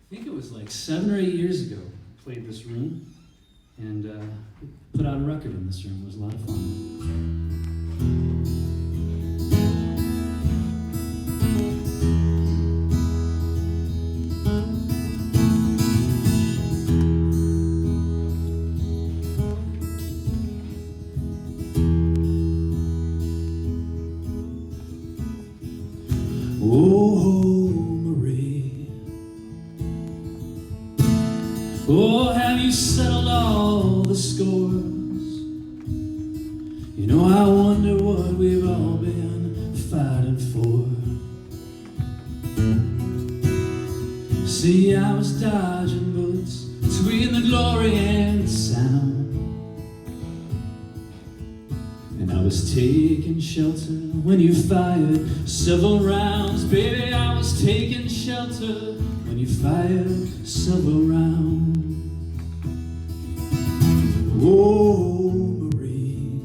think it was like 7 or 8 years ago, played this room, and put out a record in this room. It was a lot of fun. Oh, Marie, oh, have you settled all the scores? You know, I wonder what we've all been fighting for. See, I was dodging bullets between the glory and the sound, and I was taking shelter when you fired several rounds. Baby, I was taking shelter when you fired several rounds. Oh, Marie,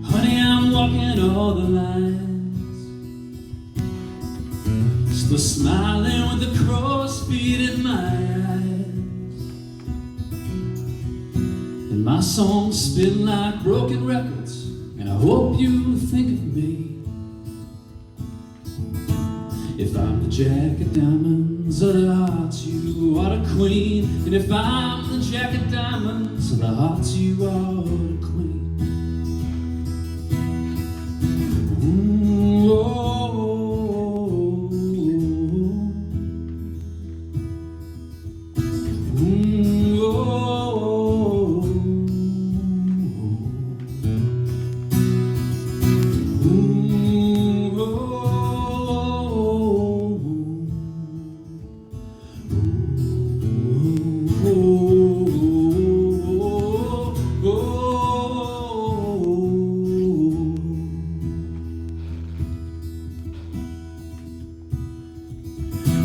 honey, I'm walking all the lines, still smiling with the crow's feet in my eyes, and my songs spin like broken records, and I hope you think of me. If I'm the jack of diamonds of the hearts, you are the queen. And if I'm the jack of diamonds of the hearts, you are the queen. Ooh, oh, ooh, oh, ooh, oh.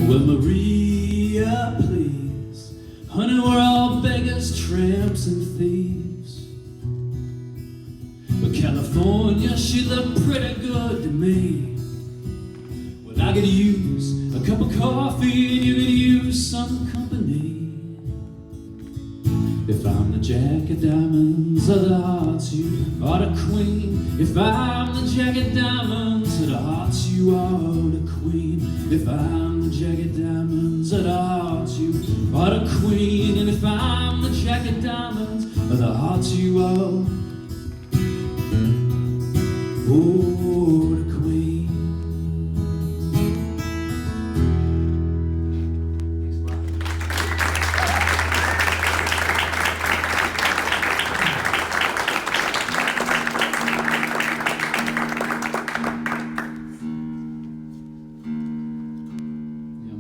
Well, Maria, please, honey, we're all beggars, tramps, and thieves. But California, she looked pretty good to me. Well, I could use a cup of coffee, and you could use some company. If I'm the jack of diamonds of the hearts, you are the queen. If I'm the jack of diamonds of the hearts, you are the queen. If I'm the jack of diamonds of the hearts, you are the queen. And if I'm the jack of diamonds of the hearts, you are, oh, the queen.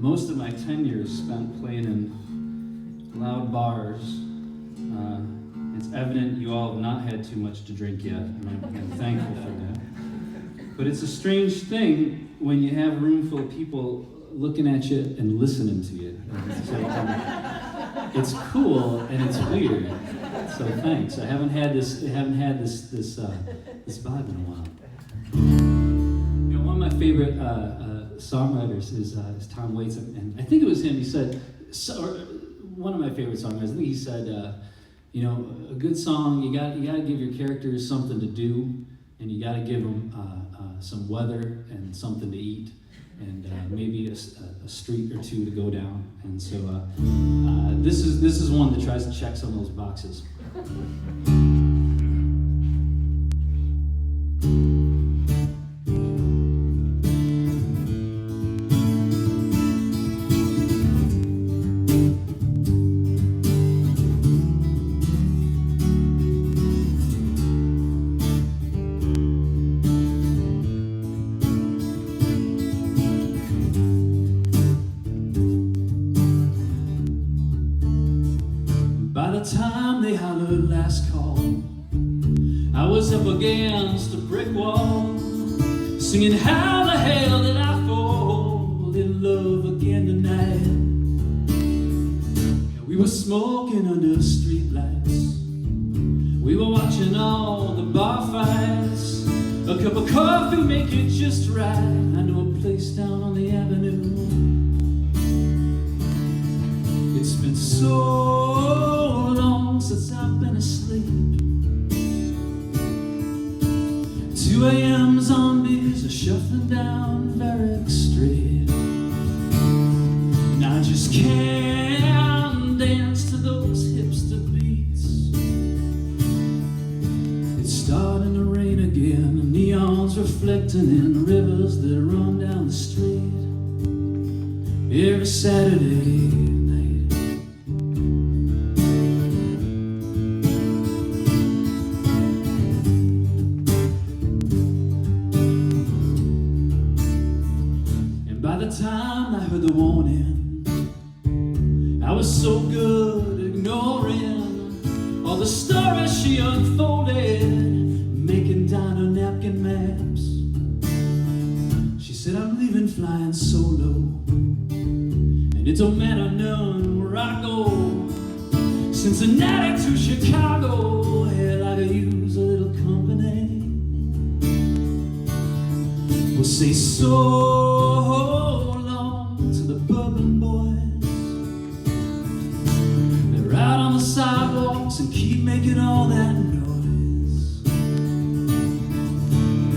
Most of my tenure is spent playing in loud bars. It's evident you all have not had too much to drink yet, and I'm thankful for that. But it's a strange thing when you have a room full of people looking at you and listening to you. It's cool and it's weird. So thanks. I haven't had this vibe in a while. You know, one of my favorite songwriters is Tom Waits, and I think it was him. He said, one of my favorite songwriters, I think he said, you know, a good song, you got to give your characters something to do, and you got to give them some weather and something to eat, and maybe a street or two to go down. And so this is one that tries to check some of those boxes. By the time they hollered last call, I was up against a brick wall, singing how the hell did I fall in love again tonight. And we were smoking under streetlights, we were watching all the bar fights. A cup of coffee make it just right. I know a place down on the avenue reflecting in rivers that run down the street every Saturday night. And by the time I heard the warning, I was so good at ignoring all the stories she unfolded, making down her napkin maps. She said, I'm leaving flying solo, and it don't matter none where I go. Cincinnati to Chicago, hell, I could use a little company. We'll say so long to the bourbon boys. They're out on the sidewalks and keep making all that noise.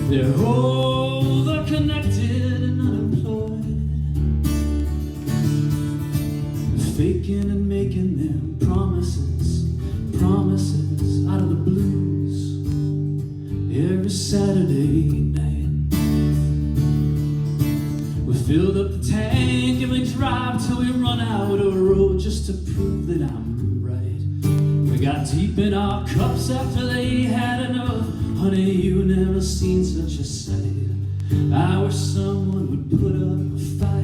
They're overconnected and unemployed, faking and making them promises, promises out of the blues every Saturday night. We filled up the tank and we drive till we run out of road just to prove that I'm right. We got deep in our cups after they had enough. Honey, you never seen such a sight. I wish someone would put up a fight.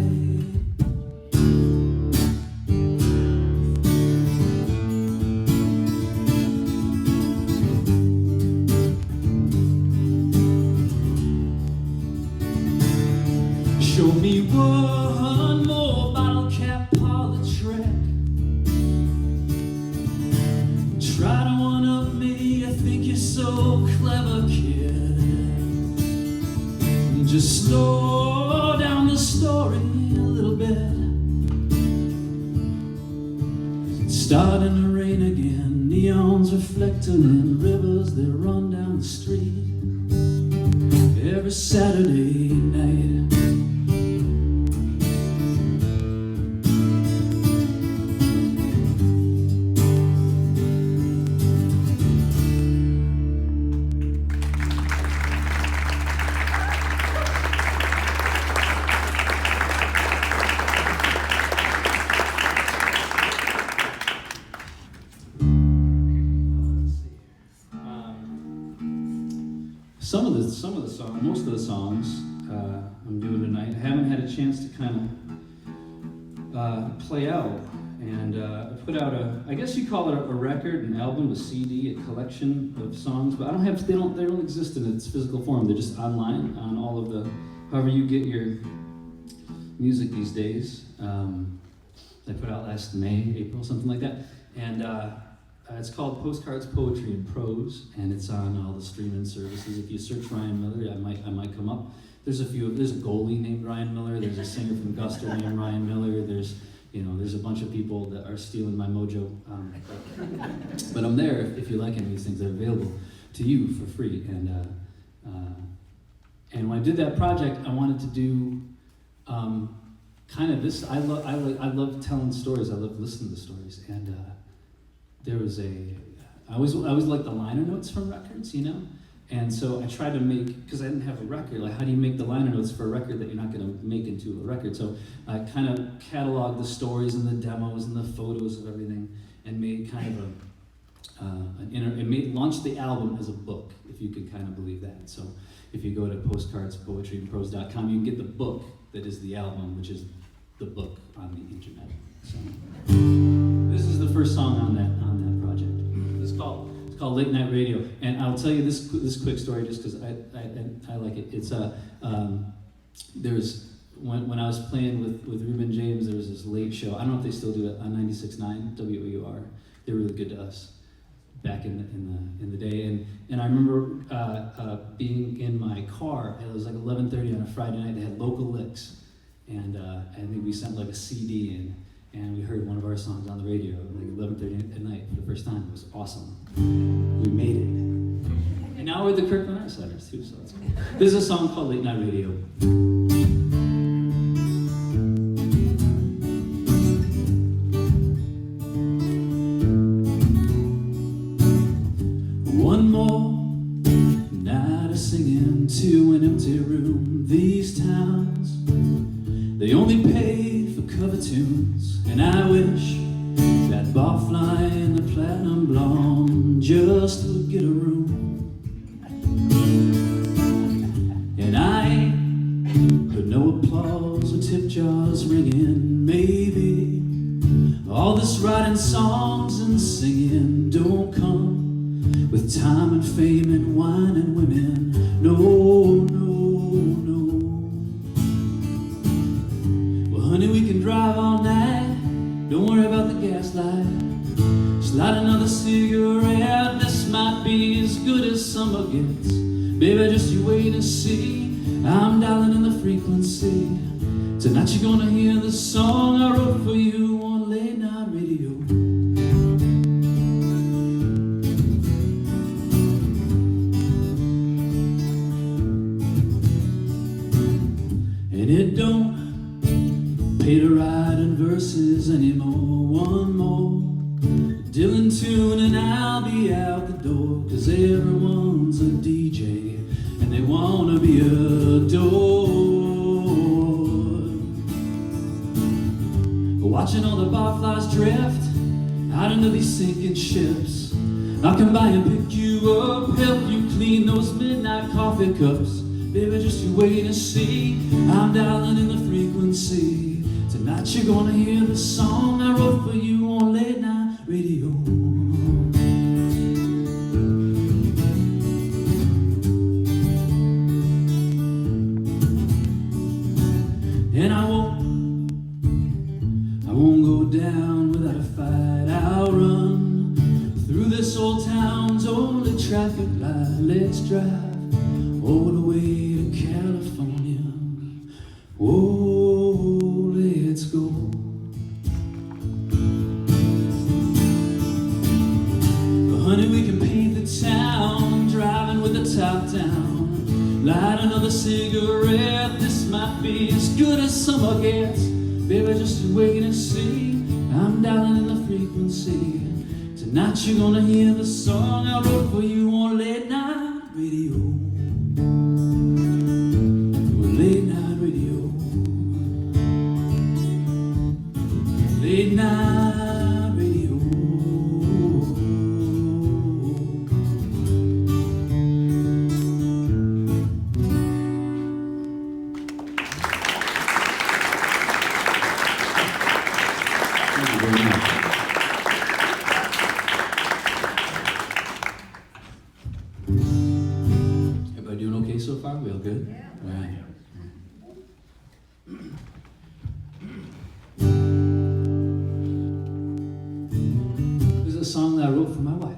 Show me one more bottle cap parlor trick. Try to one-up me, I think you're so clever, kid. Just slow down the story a little bit. It's starting to rain again, neons reflecting in rivers that run down the street every Saturday night. Most of the songs I'm doing tonight, I haven't had a chance to kind of play out, and put out I guess you call it a record, an album, a CD, a collection of songs, but they don't exist in its physical form. They're just online on all of the, however you get your music these days. I put out last May, April, something like that, and it's called Postcards, Poetry, and Prose, and it's on all the streaming services. If you search Ryan Miller, I might come up. There's a goalie named Ryan Miller. There's a singer from Guster named Ryan Miller. There's a bunch of people that are stealing my mojo. But I'm there if you like any of these things. They're available to you for free. And when I did that project, I wanted to do kind of this. I love telling stories. I love listening to stories. And there was I always like the liner notes from records, and so I tried to make, because I didn't have a record, like how do you make the liner notes for a record that you're not going to make into a record? So I kind of cataloged the stories and the demos and the photos of everything, and made kind of launched the album as a book, if you could kind of believe that. So if you go to postcardspoetryandprose.com, you can get the book that is the album, which is the book on the internet. So this is the first song on that project. It's called Late Night Radio, and I'll tell you this quick story just because I like it. It's there's when I was playing with Reuben James, there was this late show. I don't know if they still do it on 96.9 WOUR. They're really good to us back in the day, and I remember being in my car. It was like 11:30 on a Friday night. They had local licks, and I think we sent like a CD in. And we heard one of our songs on the radio at like 11:30 at night for the first time. It was awesome. We made it. And now we're the Kirkland Outsiders too, so that's cool. This is a song called Late Night Radio. One more night of singing to an empty cover tunes, and I wish that barfly and the platinum blonde just would get a room. And I heard no applause or tip jars ringing. Maybe all this writing songs and singing don't come with time and fame and wine and women. No, no, no. Well, honey, we can drive all night. Don't worry about the gaslight. Slide another cigarette. This might be as good as summer gets. Baby, just you wait and see. I'm dialing in the frequency. Tonight you're gonna hear the song I wrote for you on late night radio. And it don't pay to write in verses anymore. One more Dylan tune and I'll be out the door. 'Cause everyone's a DJ and they wanna be adored. Watching all the barflies drift out into these sinking ships. I'll come by and pick you up, help you clean those midnight coffee cups. Baby, just you wait and see. I'm dialing in the frequency. Tonight you're gonna hear the song I wrote for you on late night radio. And I won't go down without a fight. I'll run through this old town's only traffic light. Let's drive all the way to California. Whoa, let's go. Honey, we can paint the town, driving with the top down. Light another cigarette. This might be as good as summer gets. Baby, just wait and see. I'm dialing in the frequency. Tonight you're gonna hear the song I wrote for you on late night radio. Late night radio. Late night radio. Thank you very much. Everybody doing okay so far? We all good? Yeah. All right. This is a song that I wrote for my wife.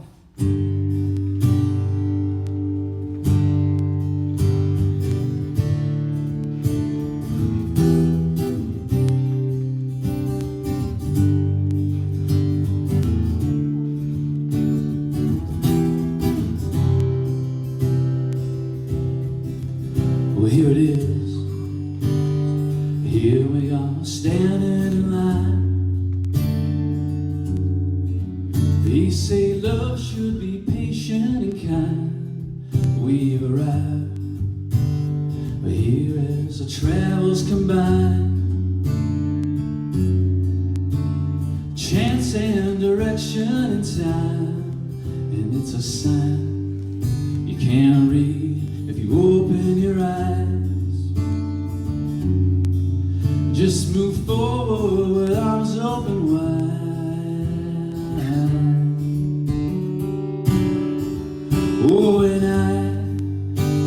Well, here it is. Here we are, standing in line. They say love should be patient and kind. We've arrived, but here as the travels combine, chance and direction and time, and it's a sign you can't read if you open your eyes. Just move forward with arms open wide. Oh, and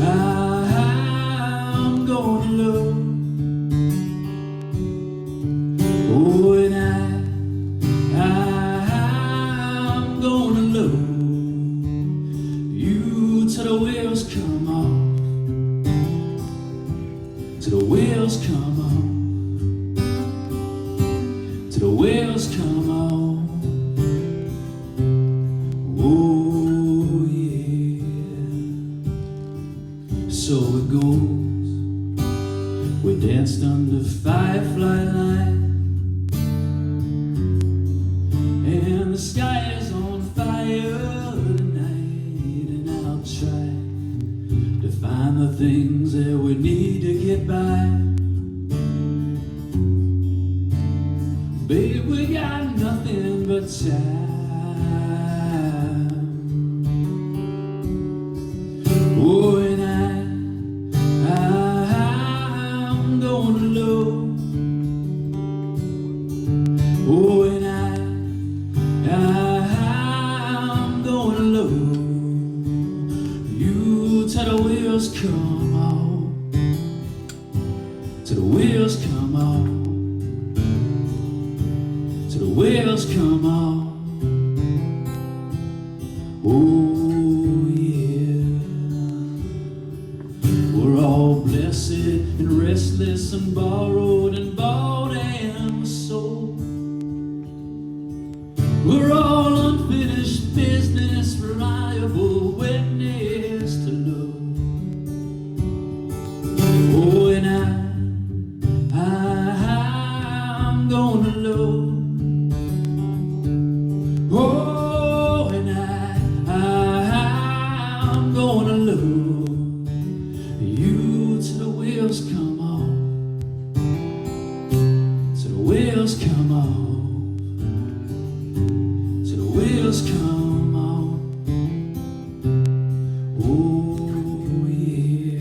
I'm gonna love. Oh, and I'm gonna love you till the wheels come off. Till the wheels come off. Till the wheels come off. Oh yeah. So it goes. We danced under firefly light, and the sky is on fire tonight. And I'll try to find the things that we need to get by. Babe, we got nothing but time. Oh, and I'm going low. Oh, and I'm going low. You tell the wheels come on, till the wheels come on, till the wheels come on. Oh yeah, we're all blessed and restless and borrowed and bought and sold. We're all unfinished business, reliable witness to love. Oh, and I'm gonna love. Oh, and I'm gonna love you till the wheels come on, till the wheels come on. Wheels come on. Oh yeah.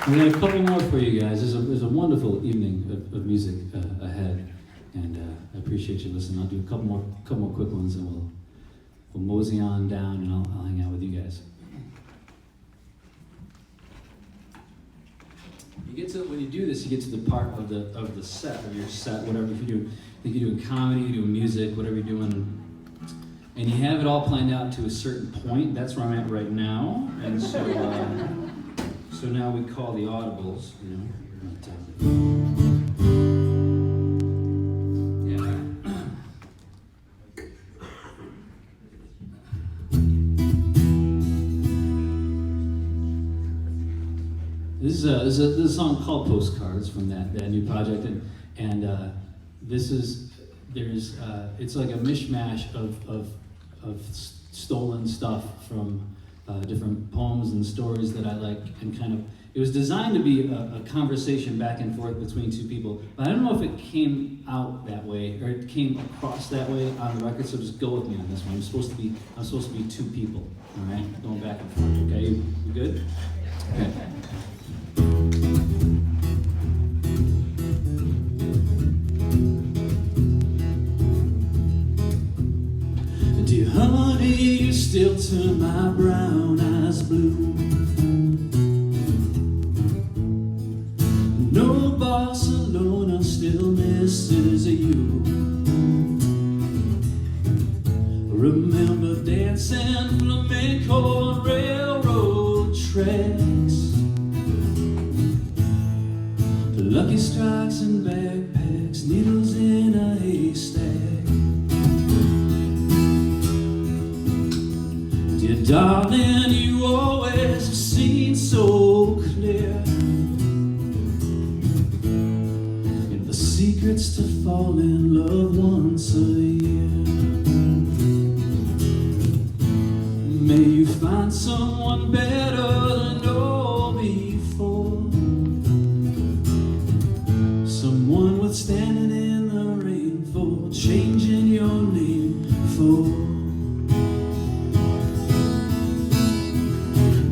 We got a couple more for you guys. There's a wonderful evening of music ahead, and I appreciate you listening. I'll do a couple more quick ones, and we'll mosey on down, and I'll hang out with you guys. When you do this, you get to the part of the set, of your set, whatever. If you're doing comedy, you're doing music, whatever you're doing, and you have it all planned out to a certain point. That's where I'm at right now, and so. So now we call the audibles, you know. This is a song called Postcards from that new project, and it's like a mishmash of stolen stuff from different poems and stories that I like, and it was designed to be a conversation back and forth between two people, but I don't know if it came out that way, or it came across that way on the record, so just go with me on this one. I'm supposed to be two people, all right? Going back and forth, okay? You good? Okay. Dear honey, you still turn my brown eyes blue. No Barcelona still misses you. Remember dancing flamenco on railroad tracks, Lucky Strikes and backpacks, needles in a haystack. Dear darling, you always seem so clear, and the secrets to fall in love once a year. May you find someone better than all before, someone worth standing in the rain for, changing your name for.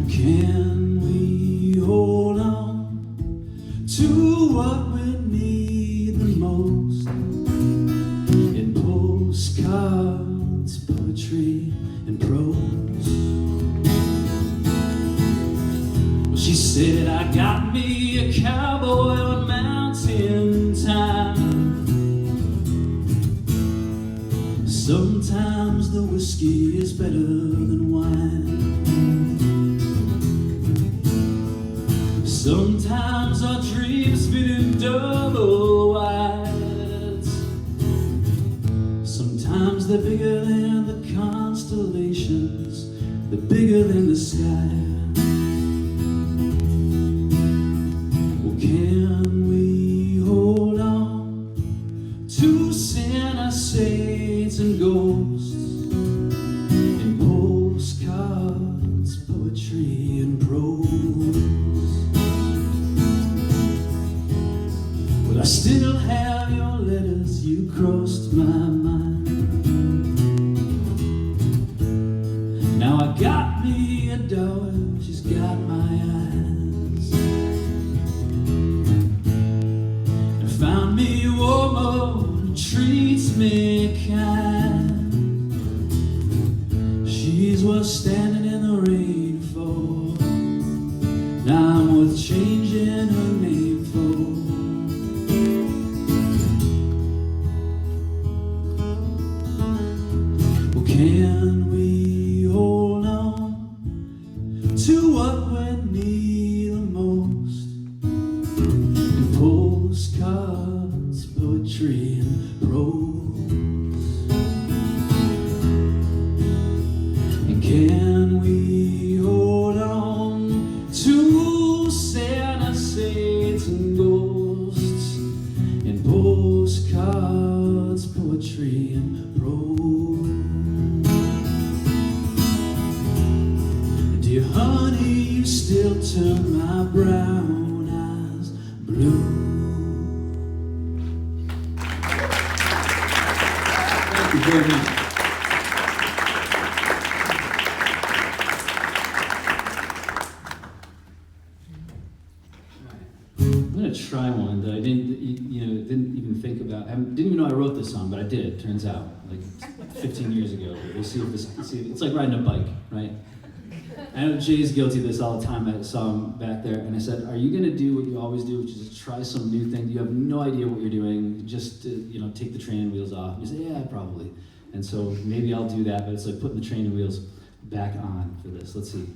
Can we hold on to what we need the most, in postcards, poetry, and prose? Well, she said, I got me a cowboy on mountain time. Sometimes the whiskey is better than wine. Sometimes our dreams fit in double wides. Sometimes they're bigger than the constellations they're bigger than the sky. Well, can we hold on to Santa, saints, and ghosts, and postcards, poetry, and prose? Well, I still have your letters, you crossed my mind. Now I got me a daughter, she's got my eyes. I found me a woman who treats me kind. She's worth standing in the rain for. Now I'm worth changing her name for. Well, can we hold on to what we need the most? And postcards, poetry, and prose. And can we hold on to Santa, saints, and ghosts, and postcards, poetry, and prose? Dear honey, you still turn my brown eyes blue. Thank you very much. I'm gonna try one that I didn't even think about. I didn't even know I wrote this song, but I did. Turns out, like 15 years ago. We'll see if this. It's like riding a bike, right? I know Jay's guilty of this all the time. I saw him back there, and I said, "Are you going to do what you always do, which is just try some new thing? You have no idea what you're doing. Just take the training wheels off." And he said, "Yeah, probably." And so maybe I'll do that, but it's like putting the training wheels back on for this. Let's see.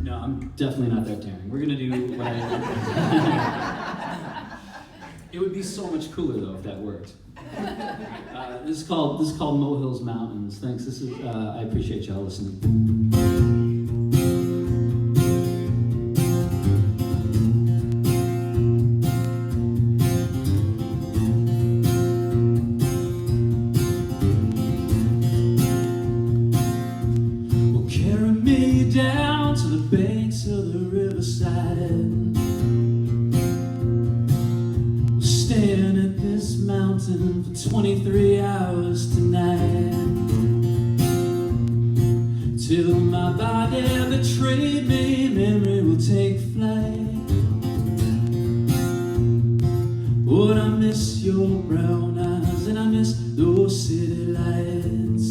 No, I'm definitely not that daring. We're gonna do what I. It would be so much cooler though if that worked. This is called Mohills Mountains. Thanks. This is I appreciate y'all listening. Well, carry me down to the banks of the riverside. We'll stand at this mountain for 23 hours tonight, till my body betrayed me, memory will take flight. But I miss your brown eyes, and I miss those city lights.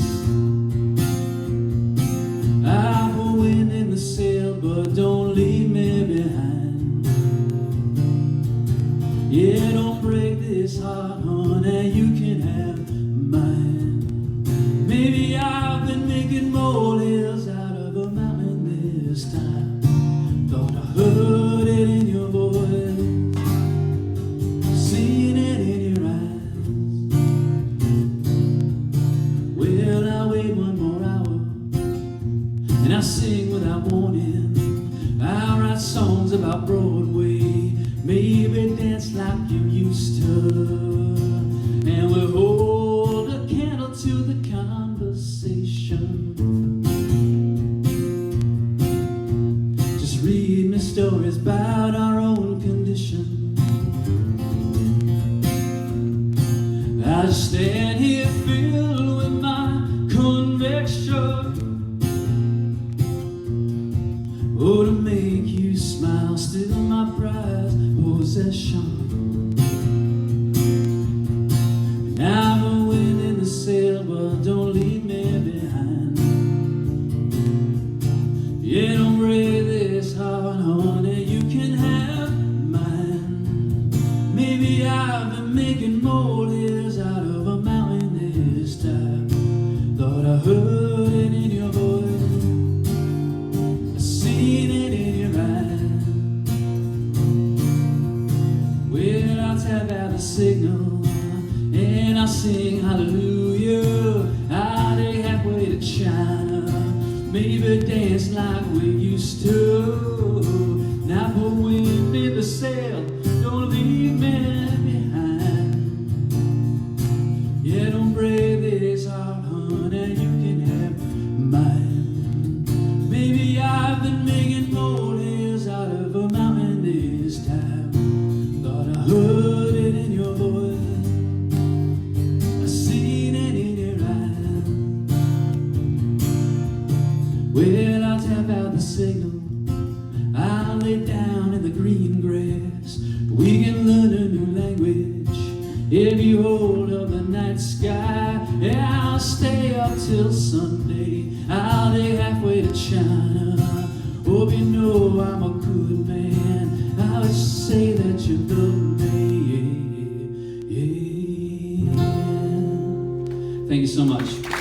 I'll go in the sail, but don't leave me behind. Yeah, don't break this heart, honey, you can have mine. Maybe I've been making molehills out of a mountain this time. Thought I heard it in your voice, seen it in your eyes. Well, I'll wait one more hour, and I'll sing without warning. I'll write songs about Broadway, maybe dance like you used to. And we'll hold a candle to the conversation. Just read me stories about our own condition. I just stand here filled with my conviction. Oh, to make you smile, still my prized possession. Now I'm winning the sail, but don't leave me behind. Yeah, don't break this heart, honey, you can have mine. Maybe I've been making molehills out of a mountain this time. Thought I heard it in your voice, I seen it in your eyes. Well, China, maybe dance like we used to. Now put wind in the sail, don't leave me behind. Yeah, don't break this heart, honey, you can have mine. Maybe I've been making molehills out of a mountain this time. Thought I heard it in your voice, I seen it in your eyes. Well, I'll tap out the signal, I'll lay down in the green grass. We can learn a new language if you hold up the night sky. Yeah, I'll stay up till Sunday, I'll lay halfway to China. Hope you know I'm a good man, I would say that you love me. Yeah. Thank you so much.